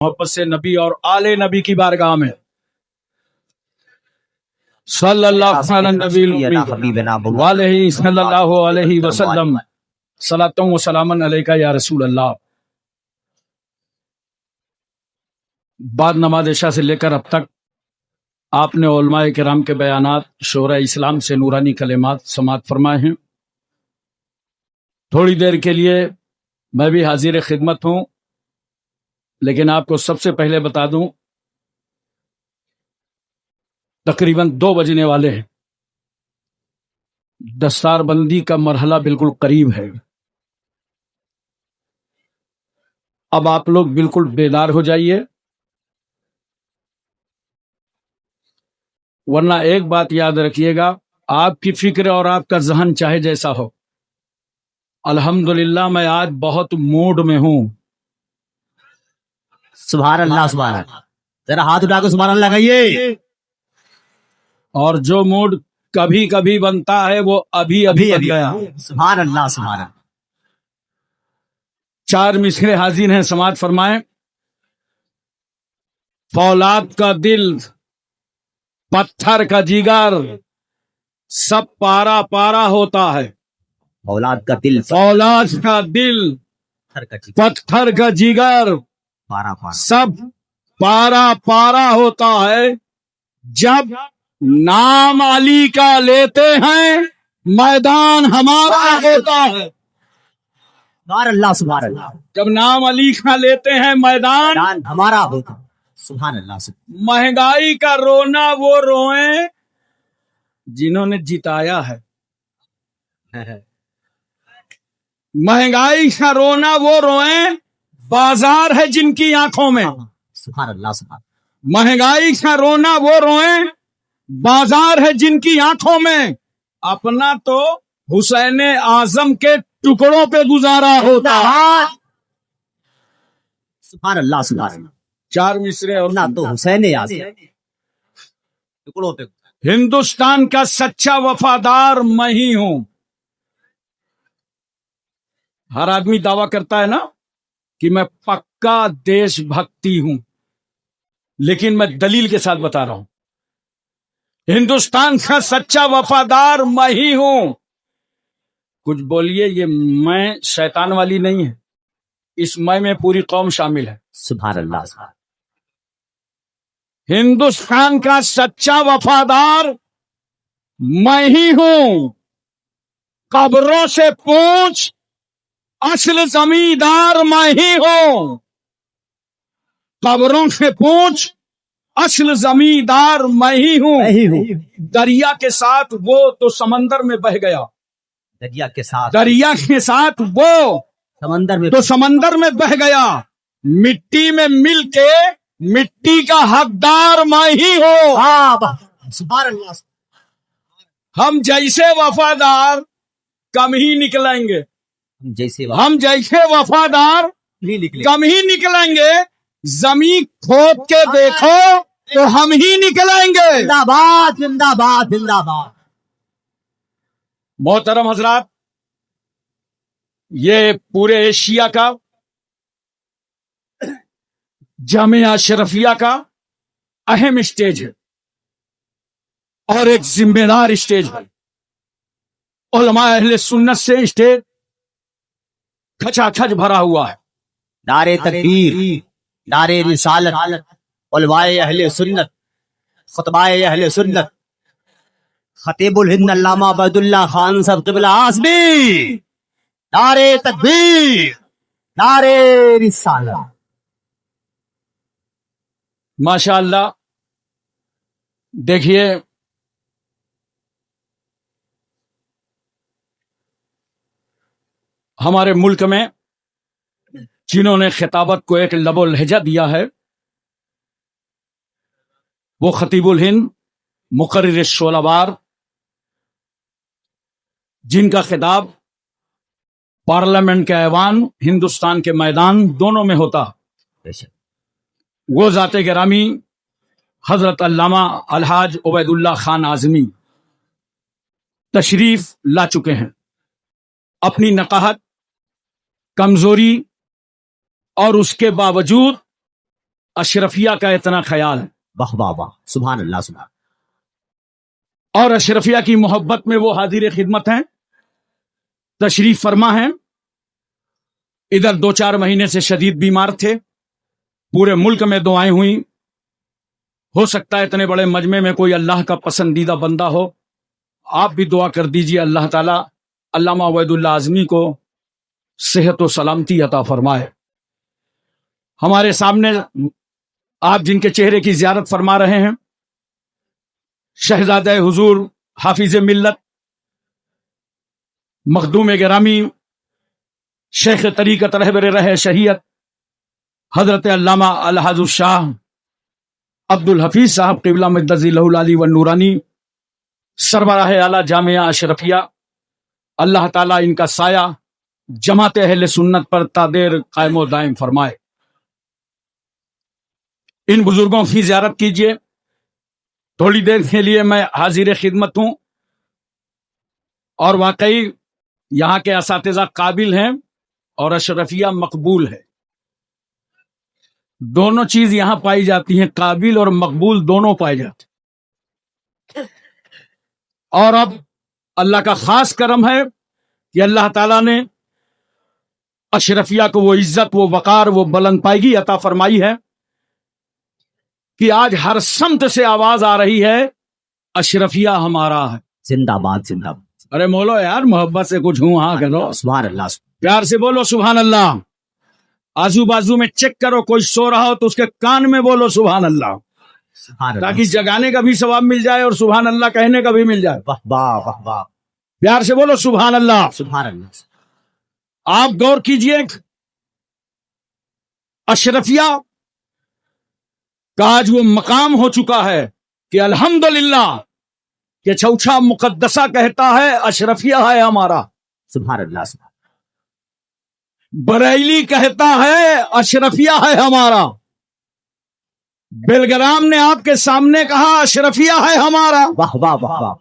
محبت سے نبی اور آل نبی کی بارگاہ میں صلی اللہ علیہ نبی والہ صلی اللہ علیہ وسلم صلاۃ و سلام علیکہ یا رسول اللہ۔ بعد نماز عشاء سے لے کر اب تک آپ نے علماء کرام کے بیانات، شورا اسلام سے نورانی کلمات سماعت فرمائے ہیں۔ تھوڑی دیر کے لیے میں بھی حاضر خدمت ہوں، لیکن آپ کو سب سے پہلے بتا دوں تقریباً 2 بجنے والے ہیں، دستار بندی کا مرحلہ بالکل قریب ہے۔ اب آپ لوگ بالکل بیدار ہو جائیے، ورنہ ایک بات یاد رکھیے گا، آپ کی فکر اور آپ کا ذہن چاہے جیسا ہو، الحمدللہ میں آج بہت موڈ میں ہوں۔ سبحان اللہ سبحان اللہ، ذرا ہاتھ اٹھا کے سبحان اللہ کہیے۔ اور جو موڈ کبھی کبھی بنتا ہے وہ ابھی ابھی بن گیا۔ سبحان اللہ سبحان اللہ۔ 4 مصرے حاضر ہیں، سماعت فرمائیں۔ فولاد کا دل، پتھر کا جگر، سب پارا پارا ہوتا ہے۔ اولاد کا دل، فولاد کا دل، پتھر کا جگر، پارا پارا، سب پارا پارا ہوتا ہے۔ جب نام علی کا لیتے ہیں میدان ہمارا ہوتا ہے۔ سبحان اللہ سبحان اللہ، جب نام علی کا لیتے ہیں میدان دان ہمارا ہوتا۔ سبحان اللہ سبحان مہنگائی کا رونا وہ روئیں جنہوں نے جتایا ہے۔ اللہ۔ مہنگائی کا رونا وہ روئیں بازار ہے جن کی آنکھوں میں۔ سبحان اللہ سبحان مہنگائی کا رونا وہ روئیں بازار ہے جن کی آنکھوں میں۔ اپنا تو حسین اعظم کے ٹکڑوں پہ گزارا ہوتا۔ اللہ، سبحان اللہ سبحان اللہ۔ 4 مصرے اور نہ تو حسین یاد ٹکڑوں پہ۔ ہندوستان کا سچا وفادار میں ہی ہوں۔ ہر آدمی دعویٰ کرتا ہے نا کہ میں پکا دیش بھکتی ہوں، لیکن میں دلیل کے ساتھ بتا رہا ہوں، ہندوستان کا سچا وفادار میں ہی ہوں۔ کچھ بولیے، یہ میں شیطان والی نہیں ہے، اس میں پوری قوم شامل ہے۔ سبحان اللہ سبحان ہندوستان کا سچا وفادار میں ہی ہوں۔ قبروں سے پوچھ، اصل زمیندار میں ہی ہوں۔ قبروں سے پوچھ، اصل زمیندار میں ہی ہوں۔ دریا کے ساتھ وہ تو سمندر میں بہ گیا، دریا کے ساتھ، دریا کے ساتھ وہ سمندر میں تو سمندر میں بہ گیا۔ مٹی میں مل کے مٹی کا حقدار میں ہی ہوں۔ سبحان اللہ۔ ہم جیسے وفادار کم ہی نکلیں گے، جیسے ہم جیسے وفادار نہیں نکلے۔ کم ہی نکلیں گے۔ زمین کھود کے دیکھو تو ہم ہی نکلیں گے۔ زندہ باد زندہ باد زندہ باد۔ محترم حضرات، یہ پورے ایشیا کا، جامعہ اشرفیہ کا اہم اسٹیج ہے اور ایک ذمہ دار اسٹیج ہے۔ علماء اہل سنت سے اسٹیج کھچا کھچ بھرا ہوا ہے۔ نعرے تکبیر، نعرے رسالت، علماء اہل سنت، خطباء اہل سنت، خطیب الہند علامہ عبید اللہ خان صاحب قبلہ اعظمی، نعرے تکبیر، نعرے رسالت۔ ماشاء اللہ، دیکھیے ہمارے ملک میں جنہوں نے خطابت کو ایک لب و لہجہ دیا ہے وہ خطیب الہند مقرر شعلہ بار، جن کا خطاب پارلیمنٹ کے ایوان، ہندوستان کے میدان دونوں میں ہوتا، وہ ذات گرامی حضرت علامہ الحاج عبید اللہ خان اعظمی تشریف لا چکے ہیں۔ اپنی نقاہت، کمزوری اور اس کے باوجود اشرفیہ کا اتنا خیال ہے واہ واہ واہ، سبحان اللہ سبحان اور اشرفیہ کی محبت میں وہ حاضر خدمت ہیں، تشریف فرما ہیں. ادھر 2-4 مہینے سے شدید بیمار تھے، پورے ملک میں دعائیں ہوئیں. ہو سکتا ہے اتنے بڑے مجمع میں کوئی اللہ کا پسندیدہ بندہ ہو، آپ بھی دعا کر دیجئے اللہ تعالی علامہ عبید اللہ اعظمی کو صحت و سلامتی عطا فرمائے. ہمارے سامنے آپ جن کے چہرے کی زیارت فرما رہے ہیں، شہزادہ حضور حافظ ملت مخدوم گرامی شیخ طریقت رہبر رہ شریعت حضرت علامہ الحاج الشاہ عبد الحفیظ صاحب قبلہ مجدد ذی العلی والنورانی سربراہ اعلیٰ جامعہ اشرفیہ، اللہ تعالیٰ ان کا سایہ جماعت اہل سنت پر تادیر قائم و دائم فرمائے. ان بزرگوں کی زیارت کیجیے. تھوڑی دیر کے لیے میں حاضر خدمت ہوں، اور واقعی یہاں کے اساتذہ قابل ہیں اور اشرفیہ مقبول ہے. دونوں چیز یہاں پائی جاتی ہیں، قابل اور مقبول دونوں پائے جاتے ہیں. اور اب اللہ کا خاص کرم ہے کہ اللہ تعالیٰ نے اشرفیہ کو وہ عزت، وہ وقار، وہ بلند پائیگی عطا فرمائی ہے کہ آج ہر سمت سے آواز آ رہی ہے اشرفیہ ہمارا ہے. زندہ باد زندہ باد. ارے بولو یار، محبت سے کچھ ہوں ہاں کرو، سبحان اللہ پیار سے بولو سبحان اللہ. آزو بازو میں چیک کرو، کوئی سو رہا ہو تو اس کے کان میں بولو سبحان اللہ، سبحان اللہ. تاکہ جگانے کا بھی ثواب مل جائے اور سبحان اللہ کہنے کا بھی مل جائے. واہ واہ واہ واہ، پیار سے بولو سبحان اللہ. سبحان اللہ. آپ غور کیجئے، اشرفیہ کا آج وہ مقام ہو چکا ہے کہ الحمدللہ کہ چوچھا مقدسہ کہتا ہے اشرفیہ ہے ہمارا، سبحان اللہ سبحان بریلی کہتا ہے اشرفیہ ہے ہمارا، بیلگرام نے آپ کے سامنے کہا اشرفیہ ہے ہمارا، واہ واہ واہ واہ.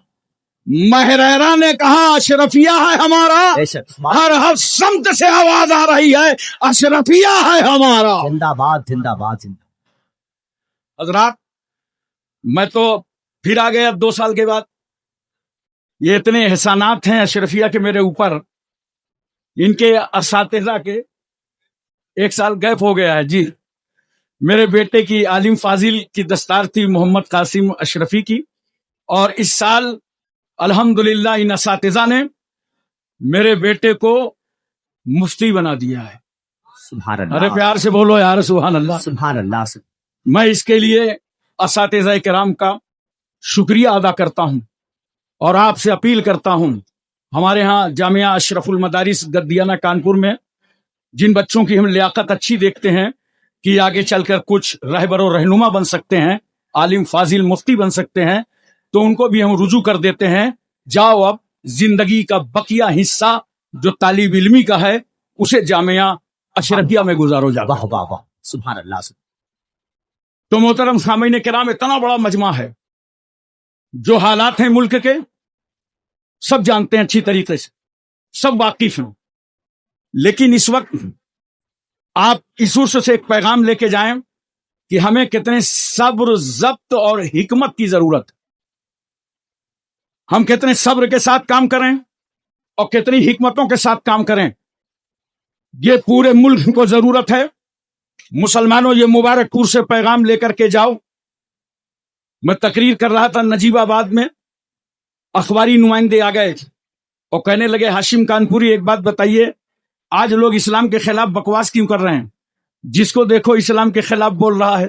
مہریرا نے کہا اشرفیہ ہے ہمارا. بے شک. ہر سمت سے آواز آ رہی ہے اشرفیہ ہے ہمارا. زندہ باد زندہ باد زندہ. حضرات، میں تو پھر آ گیا 2 سال کے بعد. یہ اتنے احسانات ہیں اشرفیہ کے میرے اوپر، ان کے اساتذہ کے. 1 سال گیپ ہو گیا ہے جی. میرے بیٹے کی عالم فاضل کی دستار تھی محمد قاسم اشرفی کی، اور اس سال الحمدللہ ان اساتذہ نے میرے بیٹے کو مفتی بنا دیا ہے. سبحان اللہ. ارے پیار سے بولو یار سبحان اللہ. سبحان اللہ. میں اس کے لیے اساتذہ کرام کا شکریہ ادا کرتا ہوں اور آپ سے اپیل کرتا ہوں. ہمارے ہاں جامعہ اشرف المدارس گدیانہ کانپور میں جن بچوں کی ہم لیاقت اچھی دیکھتے ہیں کہ آگے چل کر کچھ رہبر و رہنما بن سکتے ہیں، عالم فاضل مفتی بن سکتے ہیں، تو ان کو بھی ہم رجوع کر دیتے ہیں، جاؤ اب زندگی کا بقیہ حصہ جو طالب علمی کا ہے اسے جامعہ اشرفیہ میں گزارو جا. واہ واہ واہ، سبحان اللہ. تو محترم سامعین کرام، اتنا بڑا مجمع ہے، جو حالات ہیں ملک کے سب جانتے ہیں اچھی طریقے سے، سب واقف ہیں. لیکن اس وقت آپ اس عرص سے ایک پیغام لے کے جائیں کہ ہمیں کتنے صبر، ضبط اور حکمت کی ضرورت ہے. ہم کتنے صبر کے ساتھ کام کریں اور کتنی حکمتوں کے ساتھ کام کریں، یہ پورے ملک کو ضرورت ہے. مسلمانوں، یہ مبارک پور سے پیغام لے کر کے جاؤ. میں تقریر کر رہا تھا نجیب آباد میں، اخباری نمائندے آ گئے اور کہنے لگے ہاشم کانپوری ایک بات بتائیے، آج لوگ اسلام کے خلاف بکواس کیوں کر رہے ہیں؟ جس کو دیکھو اسلام کے خلاف بول رہا ہے.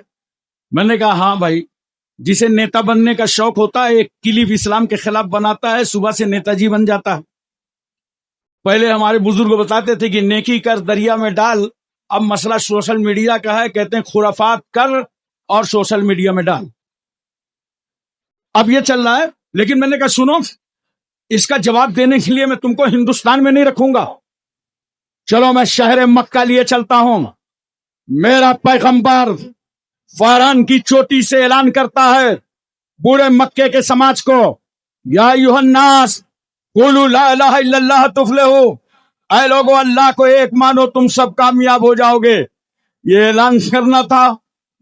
میں نے کہا ہاں بھائی، جسے نیتا بننے کا شوق ہوتا ہے ایک کلپ اسلام کے خلاف بناتا ہے، صبح سے نیتا جی بن جاتا ہے. پہلے ہمارے بزرگ بتاتے تھے کہ نیکی کر دریا میں ڈال، اب مسئلہ سوشل میڈیا کا ہے، کہتے ہیں خرافات کر اور سوشل میڈیا میں ڈال. اب یہ چل رہا ہے. لیکن میں نے کہا سنو، اس کا جواب دینے کے لیے میں تم کو ہندوستان میں نہیں رکھوں گا، چلو میں شہر مکہ لیے چلتا ہوں. میرا پیغمبر فاران کی چوٹی سے اعلان کرتا ہے پورے مکے کے سماج کو، یا ایھا الناس قولوا لا الہ الا اللہ تفلحوا، اے لوگو اللہ کو ایک مانو تم سب کامیاب ہو جاؤ گے. یہ اعلان کرنا تھا